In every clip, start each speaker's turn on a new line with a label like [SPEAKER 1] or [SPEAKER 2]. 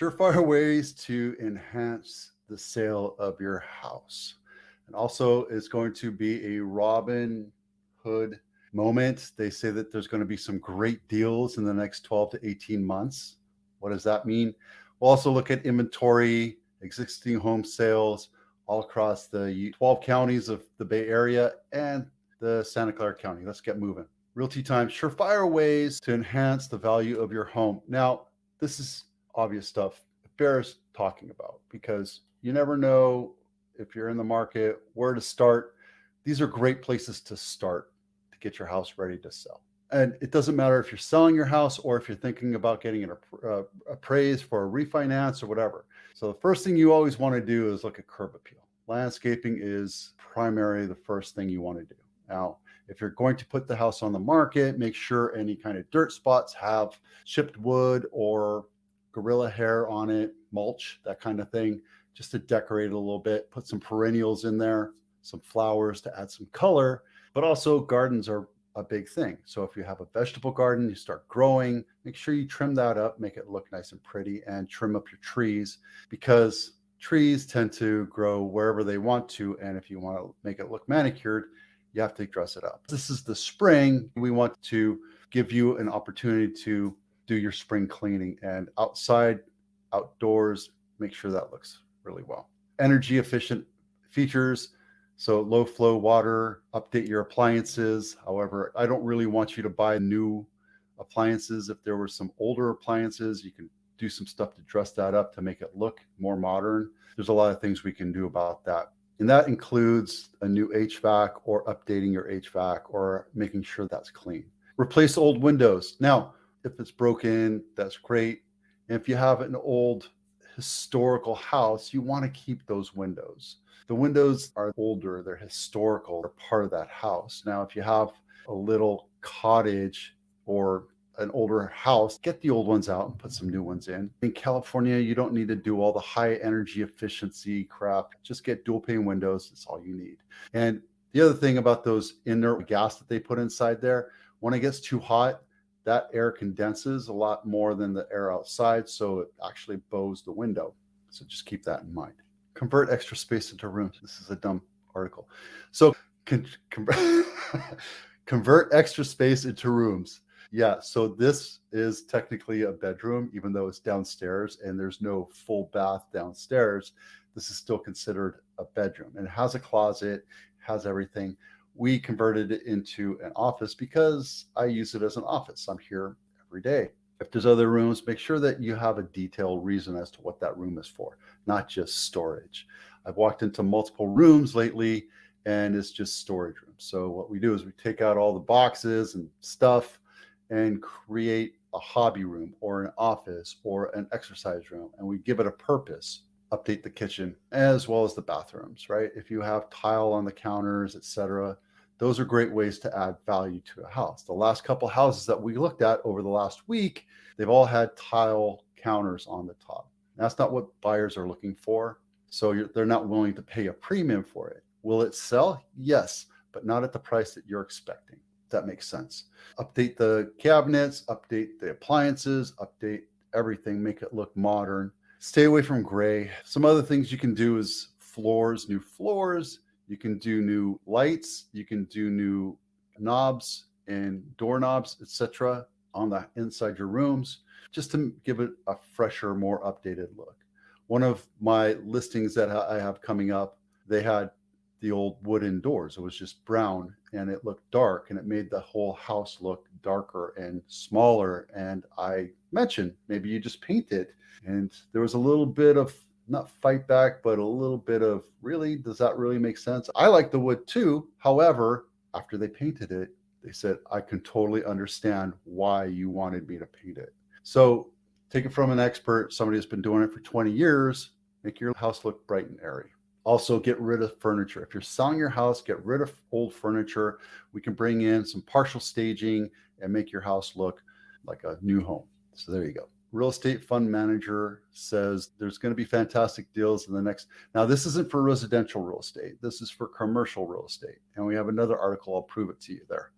[SPEAKER 1] Surefire ways to enhance the sale of your house. And also, it's going to be a Robin Hood moment. They say that there's going to be some great deals in the next 12 to 18 months. What does that mean? We'll also look at inventory, existing home sales all across the 12 counties of the Bay Area and the Santa Clara County. Let's get moving. Realty Time, surefire ways to enhance the value of your home. Now, this is obvious stuff. It bears talking about because you never know if you're in the market, where to start. These are great places to start to get your house ready to sell. And it doesn't matter if you're selling your house or if you're thinking about getting it appraised for a refinance or whatever. So the first thing you always want to do is look at curb appeal. Landscaping is primarily the first thing you want to do. Now, if you're going to put the house on the market, make sure any kind of dirt spots have chipped wood or gorilla hair on it, mulch, that kind of thing, just to decorate it a little bit. Put some perennials in there, some flowers to add some color, but also gardens are a big thing. So if you have a vegetable garden, you start growing, make sure you trim that up, make it look nice and pretty, and trim up your trees because trees tend to grow wherever they want to. And if you want to make it look manicured, you have to dress it up. This is the spring. We want to give you an opportunity to do your spring cleaning and outside, outdoors, make sure that looks really well. Energy efficient features. So low flow water, update your appliances. However, I don't really want you to buy new appliances. If there were some older appliances, you can do some stuff to dress that up to make it look more modern. There's a lot of things we can do about that. And that includes a new HVAC or updating your HVAC or making sure that's clean. Replace old windows. Now, if it's broken, that's great. And if you have an old historical house, you want to keep those windows. The windows are older, they're historical, they're part of that house. Now, if you have a little cottage or an older house, get the old ones out and put some new ones in. In California, you don't need to do all the high energy efficiency crap. Just get dual pane windows. That's all you need. And the other thing about those inert gas that they put inside there, when it gets too hot, that air condenses a lot more than the air outside. So it actually bows the window. So just keep that in mind. Convert extra space into rooms. This is a dumb article. So convert extra space into rooms. Yeah, so this is technically a bedroom, even though it's downstairs and there's no full bath downstairs. This is still considered a bedroom and it has a closet, has everything. We converted it into an office because I use it as an office. I'm here every day. If there's other rooms, make sure that you have a detailed reason as to what that room is for, not just storage. I've walked into multiple rooms lately and it's just storage rooms. So what we do is we take out all the boxes and stuff and create a hobby room or an office or an exercise room, and we give it a purpose. Update the kitchen as well as the bathrooms, right? If you have tile on the counters, etc., those are great ways to add value to a house. The last couple houses that we looked at over the last week, they've all had tile counters on the top. That's not what buyers are looking for. So they're not willing to pay a premium for it. Will it sell? Yes, but not at the price that you're expecting. That makes sense. Update the cabinets, update the appliances, update everything, make it look modern. Stay away from gray. Some other things you can do is floors, new floors. You can do new lights. You can do new knobs and doorknobs, etc., on the inside your rooms, just to give it a fresher, more updated look. One of my listings that I have coming up, they had the old wooden doors. It was just brown and it looked dark and it made the whole house look darker and smaller. And I mentioned, maybe you just paint it. And there was a little bit of, not fight back, but a little bit of, really, does that really make sense? I like the wood too. However, after they painted it, they said, I can totally understand why you wanted me to paint it. So take it from an expert, somebody who's been doing it for 20 years, make your house look bright and airy. Also, get rid of furniture. If you're selling your house, get rid of old furniture. We can bring in some partial staging and make your house look like a new home. So there you go. Real estate fund manager says there's going to be fantastic deals in the next. Now, this isn't for residential real estate. This is for commercial real estate. And we have another article. I'll prove it to you there.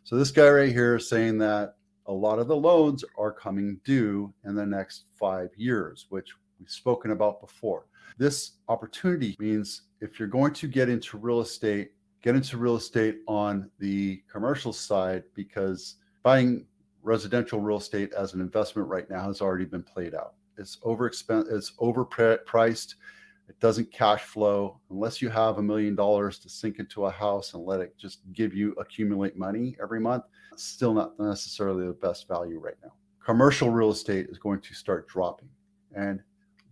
[SPEAKER 1] So this guy right here is saying that a lot of the loans are coming due in the next 5 years, which we've spoken about before. This opportunity means if you're going to get into real estate, get into real estate on the commercial side, because buying residential real estate as an investment right now has already been played out. It's overpriced. It doesn't cash flow unless you have $1 million to sink into a house and let it just give you accumulate money every month. It's still not necessarily the best value right now. Commercial real estate is going to start dropping. And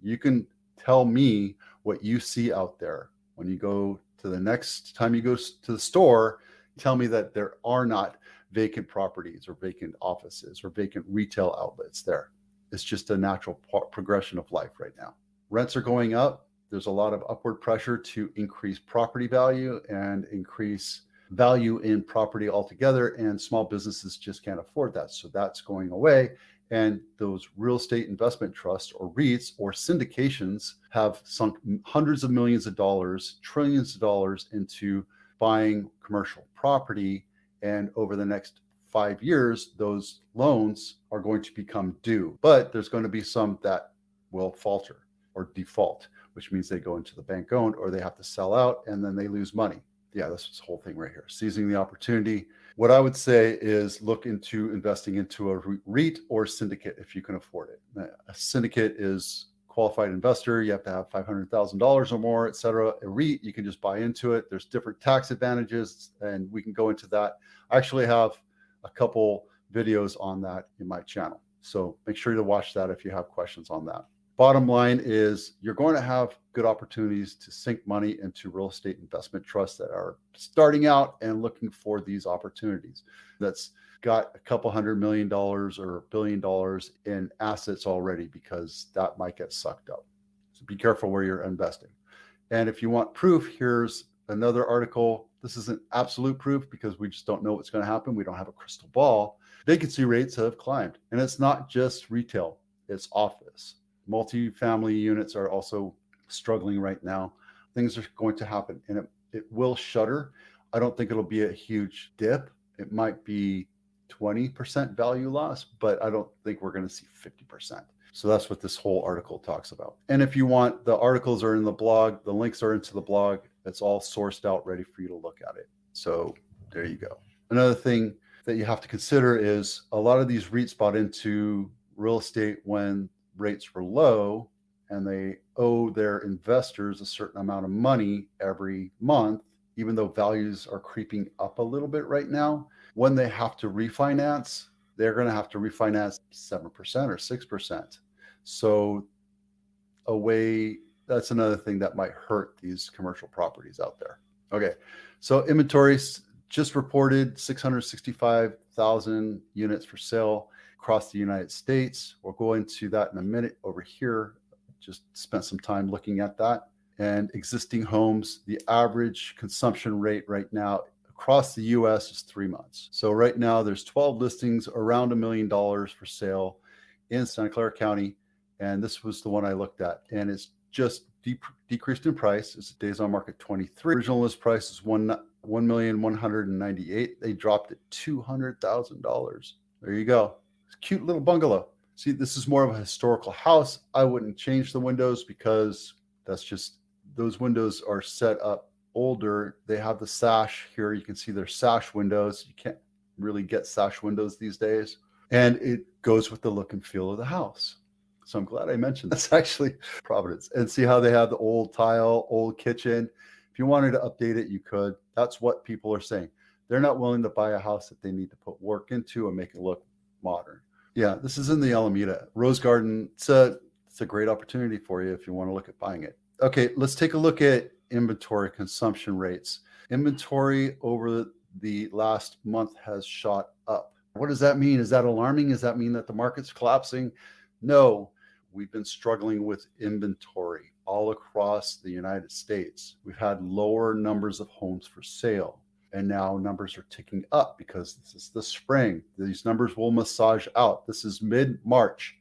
[SPEAKER 1] you can tell me what you see out there when you go to the next time you go to the store. Tell me that there are not vacant properties or vacant offices or vacant retail outlets there. It's just a natural progression of life right now. Rents are going up. There's a lot of upward pressure to increase property value and increase value in property altogether, and small businesses just can't afford that. So that's going away. And those real estate investment trusts or REITs or syndications have sunk hundreds of millions of dollars, trillions of dollars into buying commercial property. And over the next 5 years, those loans are going to become due. But there's going to be some that will falter or default, which means they go into the bank owned or they have to sell out and then they lose money. Yeah, that's this whole thing right here, seizing the opportunity. What I would say is look into investing into a REIT or syndicate if you can afford it. A syndicate is qualified investor. You have to have $500,000 or more, et cetera. A REIT, you can just buy into it. There's different tax advantages, and we can go into that. I actually have a couple videos on that in my channel. So make sure to watch that if you have questions on that. Bottom line is you're going to have good opportunities to sink money into real estate investment trusts that are starting out and looking for these opportunities. That's got a couple $100 million or $1 billion in assets already, because that might get sucked up. So be careful where you're investing. And if you want proof, here's another article. This isn't absolute proof because we just don't know what's going to happen. We don't have a crystal ball. Vacancy rates have climbed, and it's not just retail, it's office. Multifamily units are also struggling right now. Things are going to happen, and it will shutter. I don't think it'll be a huge dip. It might be 20% value loss, but I don't think we're going to see 50%. So that's what this whole article talks about. And if you want, the articles are in the blog. The links are into the blog. It's all sourced out, ready for you to look at it. So there you go. Another thing that you have to consider is a lot of these REITs bought into real estate when rates were low, and they owe their investors a certain amount of money every month, even though values are creeping up a little bit right now. When they have to refinance, they're going to have to refinance 7% or 6%. So that's another thing that might hurt these commercial properties out there. Okay, so inventory just reported 665,000 units for sale across the United States. We'll go into that in a minute over here. Just spent some time looking at that. And existing homes, the average consumption rate right now across the US is 3 months. So right now there's 12 listings around $1 million for sale in Santa Clara County. And this was the one I looked at, and it's just decreased in price. It's days on market 23. Original list price is $1,198,000. They dropped it $200,000. There you go. Cute little bungalow. See, this is more of a historical house. I wouldn't change the windows because that's just, those windows are set up older. They have the sash here. You can see their sash windows. You can't really get sash windows these days. And it goes with the look and feel of the house. So I'm glad I mentioned that's actually Providence. And see how they have the old tile, old kitchen. If you wanted to update it, you could. That's what people are saying. They're not willing to buy a house that they need to put work into and make it look modern. Yeah, this is in the Alameda Rose Garden. It's a great opportunity for you if you want to look at buying it. Okay, let's take a look at inventory consumption rates. Inventory over the last month has shot up. What does that mean? Is that alarming? Does that mean that the market's collapsing? No, we've been struggling with inventory all across the United States. We've had lower numbers of homes for sale. And now numbers are ticking up because this is the spring. These numbers will massage out. This is mid-March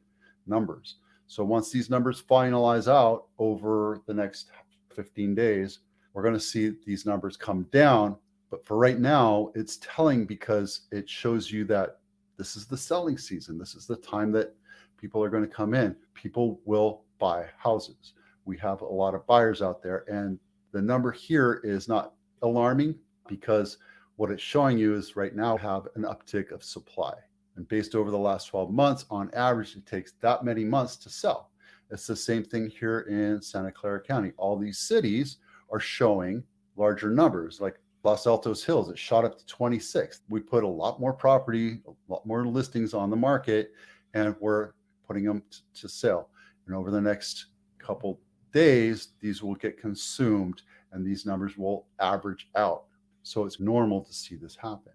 [SPEAKER 1] numbers. So once these numbers finalize out over the next 15 days, we're going to see these numbers come down. But for right now, it's telling because it shows you that this is the selling season. This is the time that people are going to come in. People will buy houses. We have a lot of buyers out there, and the number here is not alarming because what it's showing you is right now have an uptick of supply. And based over the last 12 months, on average, it takes that many months to sell. It's the same thing here in Santa Clara County. All these cities are showing larger numbers, like Los Altos Hills, it shot up to 26. We put a lot more property, a lot more listings on the market, and we're putting them to sale. And over the next couple days, these will get consumed and these numbers will average out. So it's normal to see this happen.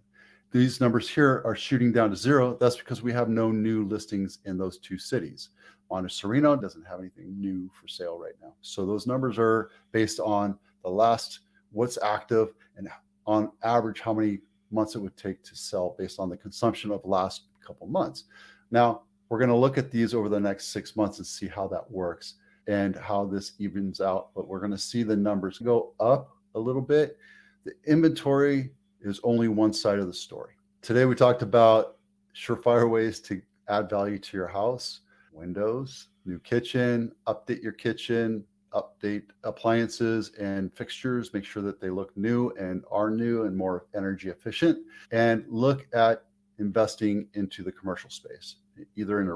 [SPEAKER 1] These numbers here are shooting down to zero. That's because we have no new listings in those two cities. Montecito doesn't have anything new for sale right now. So those numbers are based on the last, what's active, and on average, how many months it would take to sell based on the consumption of the last couple months. Now, we're going to look at these over the next 6 months and see how that works and how this evens out. But we're going to see the numbers go up a little bit. The inventory is only one side of the story. Today, we talked about surefire ways to add value to your house: windows, new kitchen, update your kitchen, update appliances and fixtures, make sure that they look new and are new and more energy efficient, and look at investing into the commercial space, either in a